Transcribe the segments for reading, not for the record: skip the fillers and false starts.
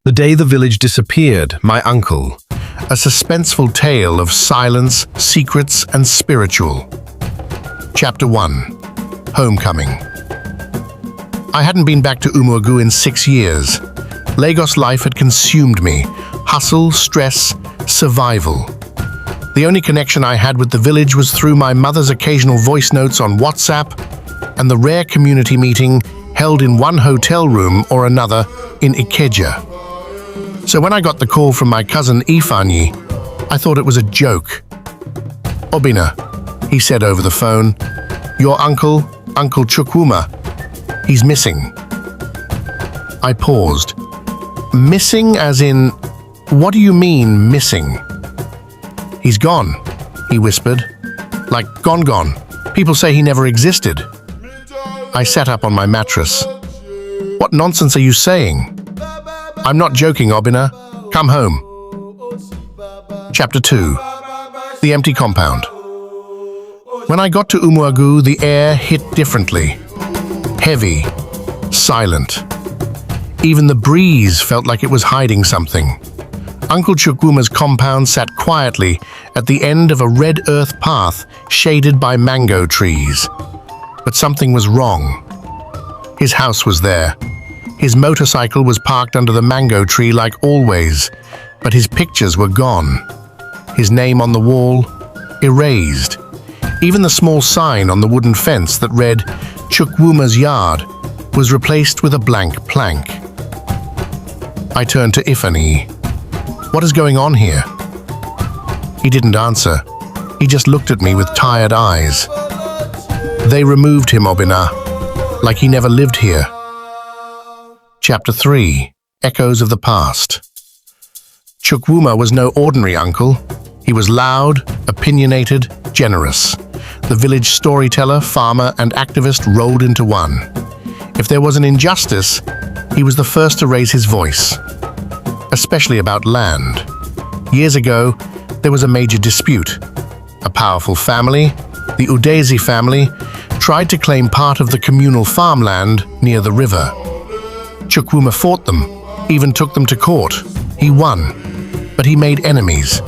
The day the village disappeared, my uncle. A suspenseful tale of silence, secrets, and spiritual. Chapter 1. Homecoming. I hadn't been back to Umuagu in 6 years. Lagos life had consumed me. Hustle, stress, survival. The only connection I had with the village was through my mother's occasional voice notes on WhatsApp and the rare community meeting held in one hotel room or another in Ikeja. So when I got the call from my cousin Ifanyi, I thought it was a joke. "Obinna," he said over the phone, "your uncle, Uncle Chukwuma, he's missing." I paused. Missing as in, what do you mean missing? "He's gone," he whispered. "Like gone. People say he never existed." I sat up on my mattress. "What nonsense are you saying?" "I'm not joking, Obinna. Come home." Chapter 2. The Empty Compound. When I got to Umuagu, the air hit differently. Heavy, silent. Even the breeze felt like it was hiding something. Uncle Chukwuma's compound sat quietly at the end of a red earth path shaded by mango trees. But something was wrong. His house was there. His motorcycle was parked under the mango tree like always, but his pictures were gone. His name on the wall, erased. Even the small sign on the wooden fence that read Chukwuma's yard was replaced with a blank plank. I turned to Ifanyi. "What is going on here?" He didn't answer. He just looked at me with tired eyes. "They removed him, Obinna, like he never lived here." Chapter 3. Echoes of the Past. Chukwuma was no ordinary uncle. He was loud, opinionated, generous. The village storyteller, farmer, and activist rolled into one. If there was an injustice, he was the first to raise his voice, especially about land. Years ago, there was a major dispute. A powerful family, the Udezi family, tried to claim part of the communal farmland near the river. Chukwuma fought them, even took them to court. He won, but he made enemies.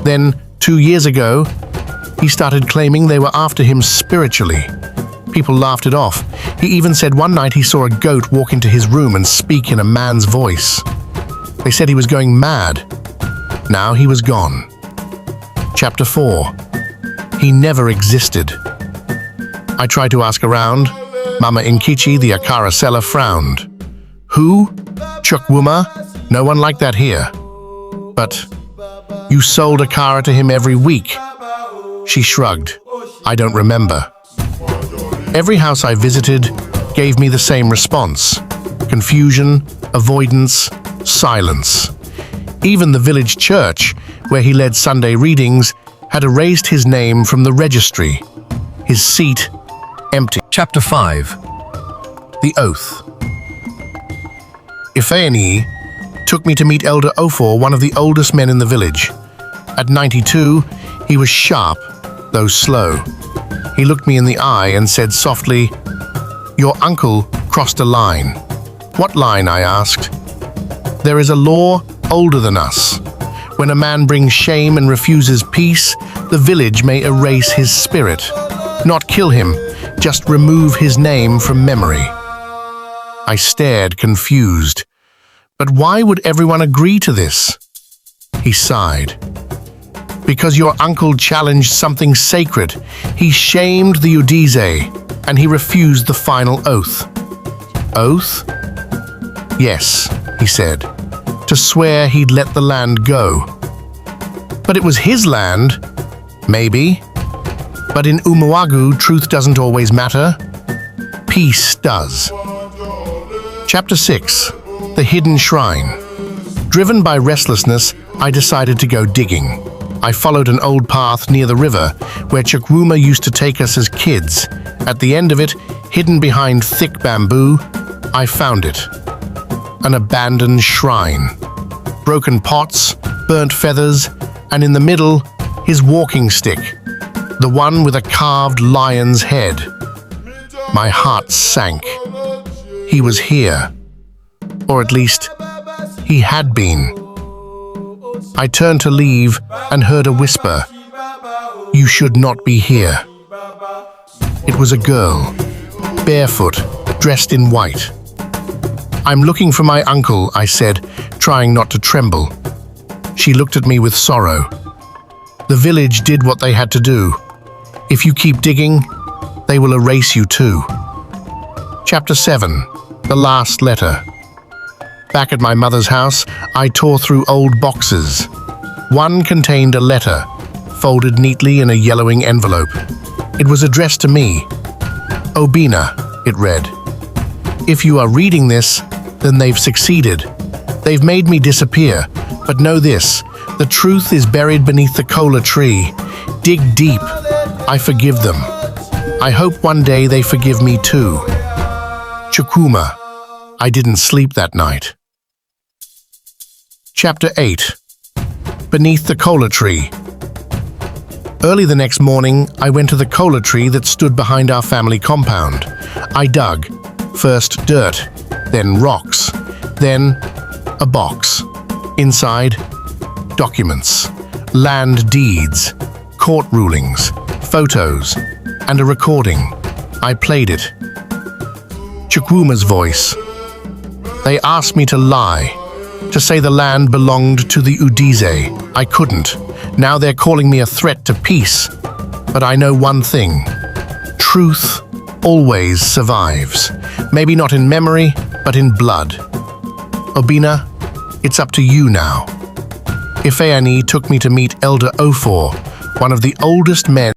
Then, 2 years ago, he started claiming they were after him spiritually. People laughed it off. He even said one night he saw a goat walk into his room and speak in a man's voice. They said he was going mad. Now he was gone. Chapter 4. He never existed. I tried to ask around. Mama Nkichi, the Akara seller, frowned. "Who? Chukwuma? No one like that here." "But you sold Akara to him every week." She shrugged. "I don't remember." Every house I visited gave me the same response. Confusion, avoidance, silence. Even the village church, where he led Sunday readings, had erased his name from the registry. His seat empty. Chapter 5. The Oath. Ifanyi took me to meet Elder Ofor, one of the oldest men in the village. At 92, he was sharp, though slow. He looked me in the eye and said softly, "Your uncle crossed a line." "What line?" I asked. "There is a law older than us. When a man brings shame and refuses peace, the village may erase his spirit. Not kill him, just remove his name from memory." I stared, confused. "But why would everyone agree to this?" He sighed. "Because your uncle challenged something sacred. He shamed the Udeze, and he refused the final oath." "Oath?" "Yes," he said, "to swear he'd let the land go." "But it was his land." "Maybe. But in Umuagu, truth doesn't always matter. Peace does." Chapter 6. The Hidden Shrine. Driven by restlessness, I decided to go digging. I followed an old path near the river, where Chukwuma used to take us as kids. At the end of it, hidden behind thick bamboo, I found it. An abandoned shrine. Broken pots, burnt feathers, and in the middle, his walking stick, the one with a carved lion's head. My heart sank. He was here. Or at least, He had been. I turned to leave and heard a whisper. "You should not be here." It was a girl, barefoot, dressed in white. "I'm looking for my uncle," I said, trying not to tremble. She looked at me with sorrow. "The village did what they had to do. If you keep digging, they will erase you too." Chapter 7. The Last Letter. Back at my mother's house, I tore through old boxes. One contained a letter, folded neatly in a yellowing envelope. It was addressed to me. "Obinna," it read. "If you are reading this, then they've succeeded. They've made me disappear, but know this, the truth is buried beneath the kola tree. Dig deep. I forgive them. I hope one day they forgive me too. Chukwuma." I didn't sleep that night. Chapter 8. Beneath the kola tree. Early the next morning, I went to the kola tree that stood behind our family compound. I dug. First dirt, then rocks, then a box. Inside, documents, land deeds, court rulings, photos, and a recording. I played it. Chukwuma's voice. They asked me to lie, to say the land belonged to the Udize. I couldn't. Now they're calling me a threat to peace. But I know one thing. Truth always survives. Maybe not in memory, but in blood. Obinna, it's up to you now. Ifeanyi took me to meet Elder Ofor, one of the oldest men